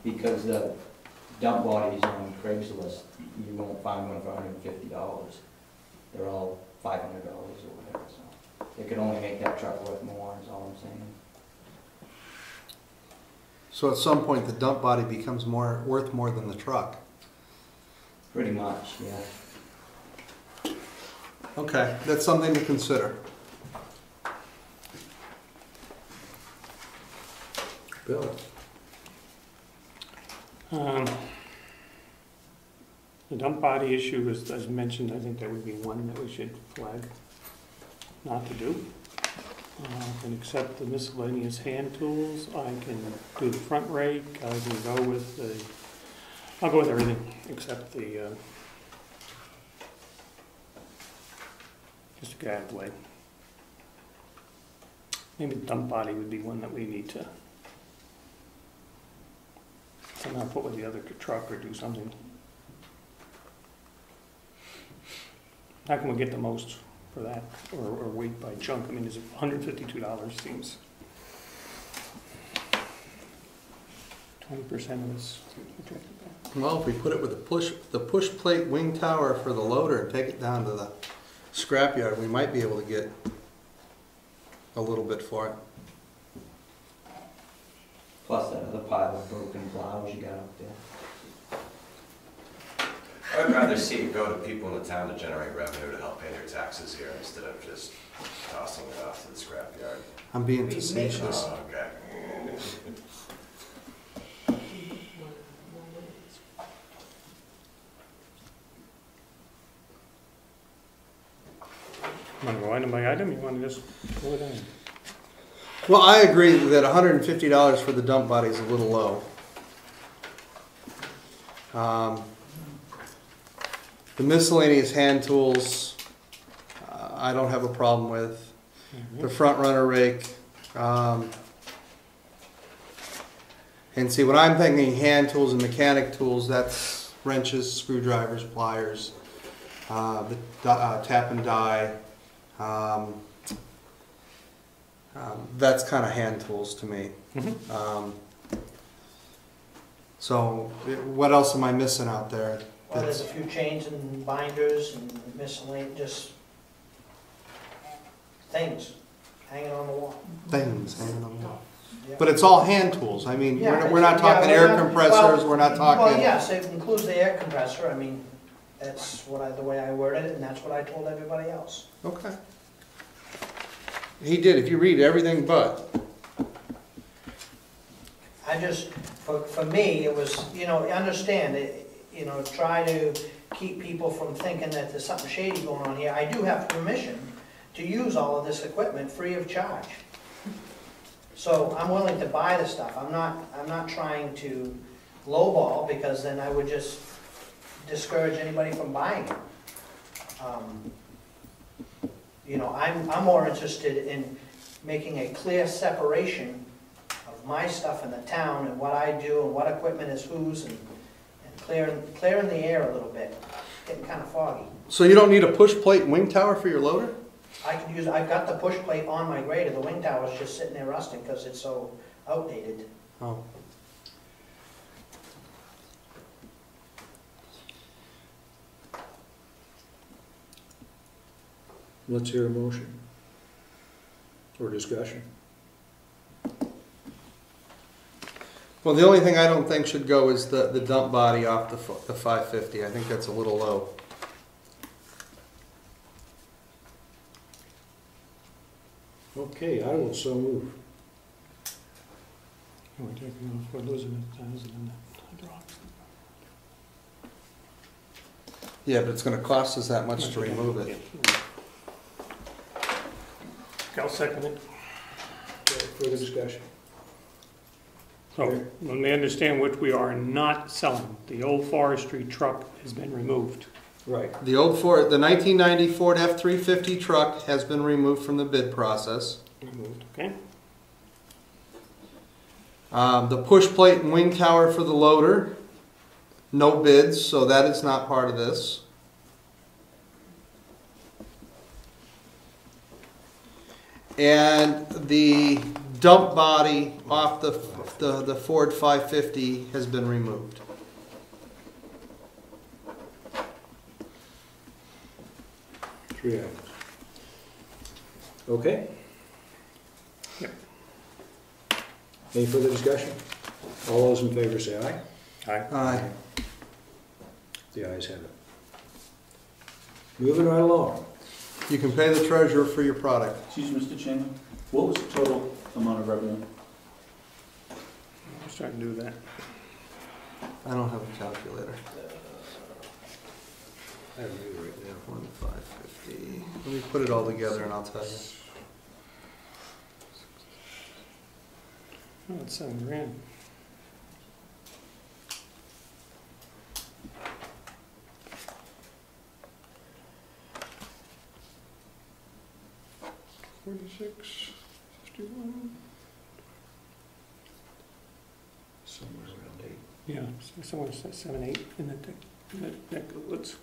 because the dump bodies on Craigslist, you won't find one for $150. They're all $500 or whatever, so they could only make that truck worth more, is all I'm saying. So at some point the dump body becomes worth more than the truck. Pretty much, yeah. Okay, that's something to consider. Bill? The dump body issue is, as mentioned, I think that would be one that we should flag not to do. I can accept the miscellaneous hand tools, I can do the front rake, I can go with the, I'll go with everything except the, just to get out of the way. Maybe the dump body would be one that we need to somehow put with the other truck or do something. How can we get the most for that, or wait by chunk? I mean, is it $152 seems 20% of this. Well, if we put it with the push plate wing tower for the loader and take it down to the scrapyard, we might be able to get a little bit for it. Plus that other pile of broken plows you got up there. I'd rather see it go to people in the town to generate revenue to help pay their taxes here instead of just tossing it off to the scrapyard. I'm being facetious. Oh, okay. You want to go item by item? You want to just go it in? Well, I agree that $150 for the dump body is a little low. The miscellaneous hand tools, I don't have a problem with. The front runner rake, and see, when I'm thinking hand tools and mechanic tools, that's wrenches, screwdrivers, pliers, the tap and die. That's kind of hand tools to me. So, what else am I missing out there? Well, there's a few chains and binders and miscellaneous, just things hanging on the wall. Things hanging on the wall. Yeah. But it's all hand tools. I mean, Yeah, we're not talking air compressors. We're not talking. Well, yes, it includes the air compressor. I mean, that's the way I worded it, and that's what I told everybody else. Okay. He did. If you read everything but. I just, for me, it was, you understand it. Try to keep people from thinking that there's something shady going on here. I do have permission to use all of this equipment free of charge. So I'm willing to buy the stuff. I'm not trying to lowball, because then I would just discourage anybody from buying it. I'm more interested in making a clear separation of my stuff in the town and what I do and what equipment is whose, and clearing the air a little bit. Getting kind of foggy. So you don't need a push plate wing tower for your loader? I've got the push plate on my grader. The wing tower's just sitting there rusting because it's so outdated. Oh. Let's hear a motion or discussion. Well, the only thing I don't think should go is the dump body off the 550. I think that's a little low. Okay, I will so move. We're taking off, we're losing 1,000 in that drop. Yeah, but it's going to cost us that much to remove it. I'll second it. Okay, further discussion. So, let me understand which we are not selling. The old forestry truck has been removed. Right. The 1990 Ford F-350 truck has been removed from the bid process. Removed, okay. The push plate and wing tower for the loader, no bids, so that is not part of this. And the dump body off the Ford 550 has been removed. Three items. Okay? Yep. Any further discussion? All those in favor say aye. Aye. Aye. The ayes have it. Moving right along. You can pay the treasurer for your product. Excuse me, Mr. Chairman, what was the total amount of revenue? I was trying to do that. I don't have a calculator. I have it right now. 1,550. Let me put it all together and I'll tell you. Oh, it's $7,000. $46.51. Somewhere around 8. Yeah, somewhere 7, 8 in that neck of the woods.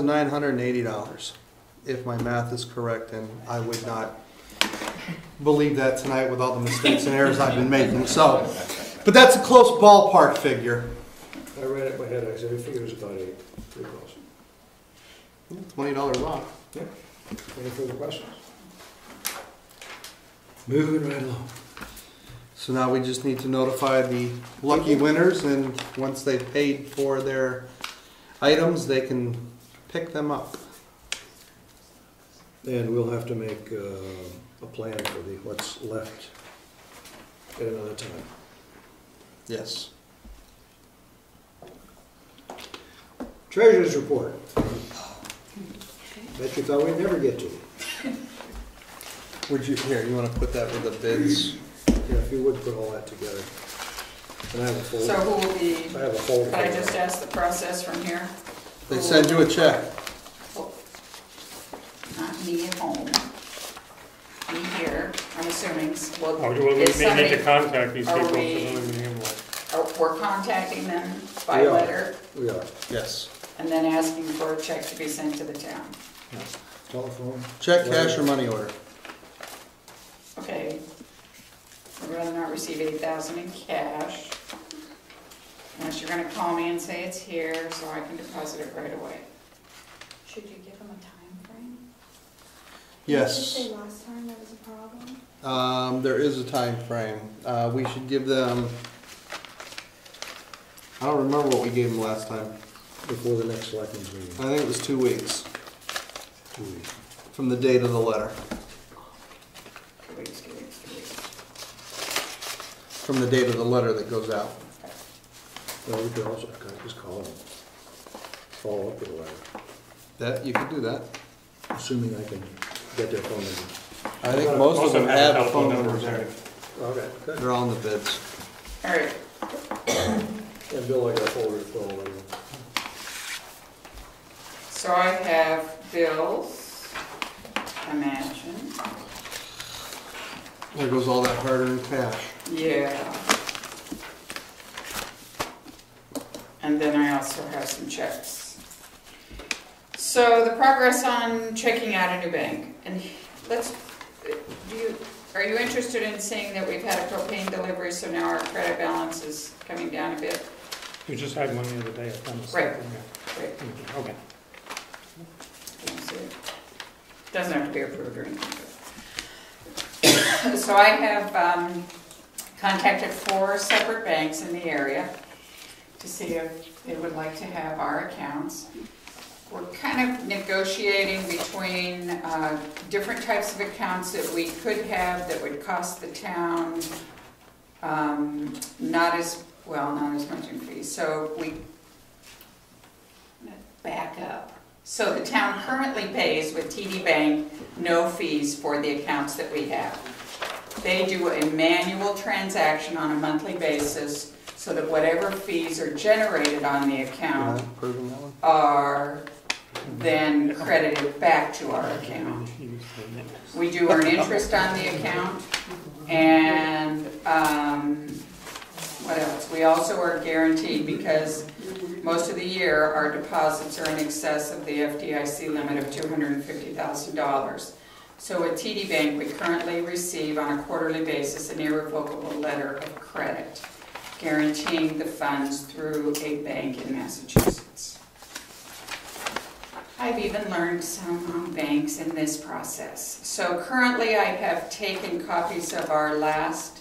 $7,980, if my math is correct, and I would not believe that tonight with all the mistakes and errors I've been making. So, but that's a close ballpark figure. I read it in my head, I said, I figured it was about 8. Pretty close. $20 off. Any further questions? Moving right along. So now we just need to notify the lucky winners, and once they've paid for their items, they can pick them up. And we'll have to make a plan for what's left at another time. Yes. Treasurer's report. Bet you thought we'd never get to it. Would you, here, you want to put that with the bids? Yeah, if you would put all that together. And I have a folder. So who will be, I have a folder. could I just ask the process from here? They send you a check. Not me at home. Me here, I'm assuming, well, Oh, we is need to somebody, contact these are people. we- to let them know. we're contacting them by We are. letter We are. Yes. and then asking for a check to be sent to the town. Telephone. Check, cash, or money order. Okay. I'd rather not receive 8,000 in cash. Unless you're gonna call me and say it's here, so I can deposit it right away. Should you give them a time frame? Yes. Did you say last time there was a problem? There is a time frame. We should give them, I don't remember what we gave them last time. Before the next selectmen's meeting. I think it was 2 weeks 2 weeks. from the date of the letter. 2 weeks, 2 weeks, 2 weeks. From the date of the letter that goes out. Well, we could also just call them. Follow up with a letter. That, you could do that. Assuming I can get their phone number. I think most of them have a phone number numbers. there. Okay, good. They're all in the bids. All right, And Bill, I got a folder to fill already. so I have bills, imagine, There goes all that hard-earned cash. yeah. And then I also have some checks. So the progress on checking out a new bank, and are you interested in seeing that we've had a propane delivery, so now our credit balance is coming down a bit? We just had one the other day. If I'm Right. mistaken, yeah. Great. Okay. Can you see it? Doesn't have to be approved or anything. So I have contacted 4 separate banks in the area to see if they would like to have our accounts. We're kind of negotiating between different types of accounts that we could have that would cost the town not as much in fees. So back up. So the town currently pays with TD Bank no fees for the accounts that we have. They do a manual transaction on a monthly basis so that whatever fees are generated on the account Approving that one? are then credited back to our account. We do earn interest on the account, and what else? We also are guaranteed, because most of the year our deposits are in excess of the FDIC limit of $250,000. So at TD Bank, we currently receive on a quarterly basis an irrevocable letter of credit, guaranteeing the funds through a bank in Massachusetts. I've even learned some on banks in this process. So currently I have taken copies of our last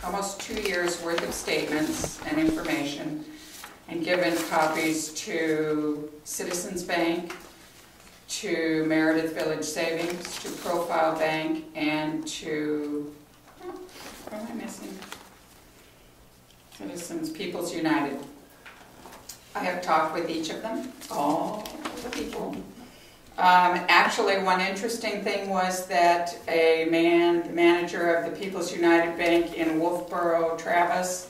almost 2 years worth of statements and information and given copies to Citizens Bank, to Meredith Village Savings, to Profile Bank, and to, what am I missing? Citizens People's United. I have talked with each of them, all the people. Actually, one interesting thing was that the manager of the People's United Bank in Wolfboro, Travis,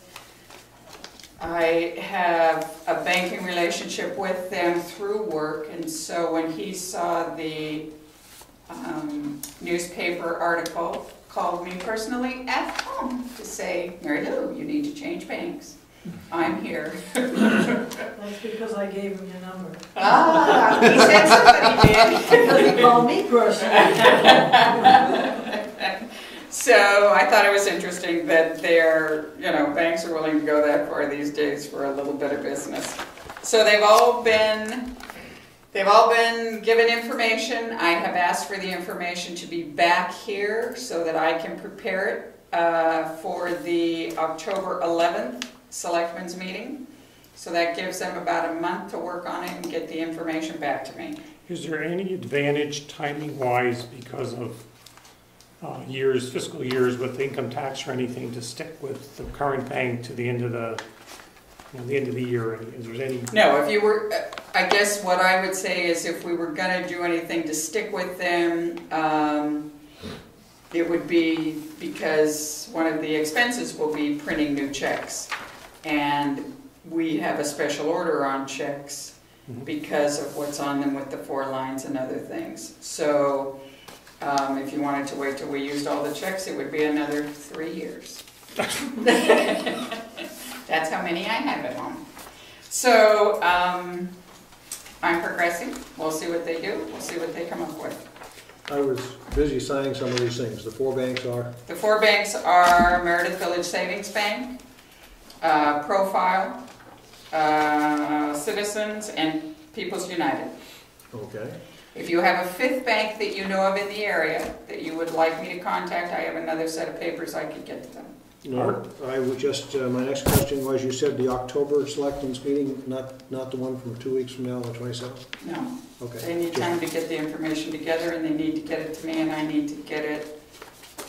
I have a banking relationship with them through work, and so when he saw the newspaper article, called me personally at home to say, Mary Lou, you need to change banks. I'm here. That's because I gave him your number. Ah, he said somebody did. Because he called me personally. So I thought it was interesting that banks are willing to go that far these days for a little bit of business. So they've all been given information. I have asked for the information to be back here so that I can prepare it for the October 11th Selectmen's meeting. So that gives them about a month to work on it and get the information back to me. Is there any advantage timing-wise because of fiscal years with income tax or anything to stick with the current bank to the end of the year? Is there any? No, if you were, I guess what I would say is if we were going to do anything to stick with them, it would be because one of the expenses will be printing new checks. And we have a special order on checks because of what's on them with the 4 lines and other things. So if you wanted to wait till we used all the checks, it would be another 3 years. That's how many I have at home. So I'm progressing. We'll see what they do. We'll see what they come up with. I was busy signing some of these things. The 4 banks are? The 4 banks are Meredith Village Savings Bank, Profile, Citizens, and People's United. Okay. If you have a 5th bank that you know of in the area that you would like me to contact, I have another set of papers I could get to them. No, I would just, my next question was, you said the October Selectmen's meeting, not the one from 2 weeks from now, the 27th? No. Okay. They need time to get the information together, and they need to get it to me, and I need to get it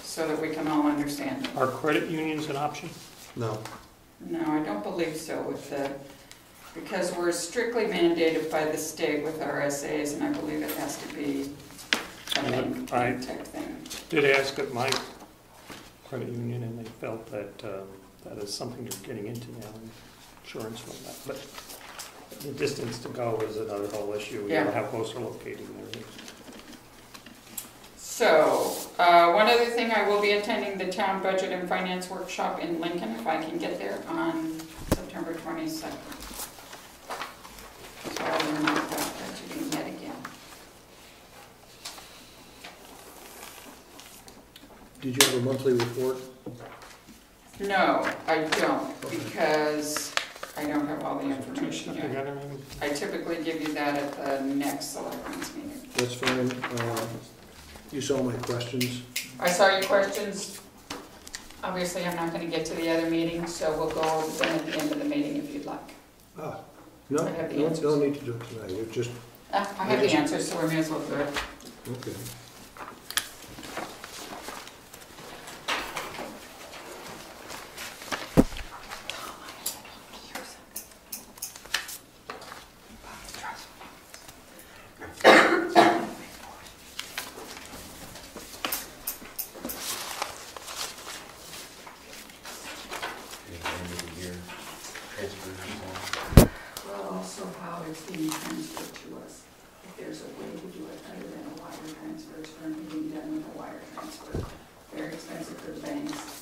so that we can all understand. Are credit unions an option? No. No, I don't believe so because we're strictly mandated by the state with our SAs, and I believe it has to be a bank type thing. Did ask at my credit union, and they felt that that is something they're getting into now, insurance from that. But the distance to go is another whole issue. Yeah. How close they're located and everything. So, one other thing, I will be attending the Town Budget and Finance Workshop in Lincoln, if I can get there, on September 22nd. So I'll learn about budgeting yet again. Did you have a monthly report? No, I don't, because I don't have all the information yet. I typically give you that at the next Selectmen's meeting. That's fine. You saw my questions. I saw your questions. Obviously, I'm not going to get to the other meeting, so we'll go over them at the end of the meeting if you'd like. No, I have the no, answers. don't need to do it tonight. You're just, I have the answers, so we may as well do it. okay. but also how it's being transferred to us. If there's a way to do it other than a wire transfer, it's currently being done with a wire transfer. Very expensive for the banks,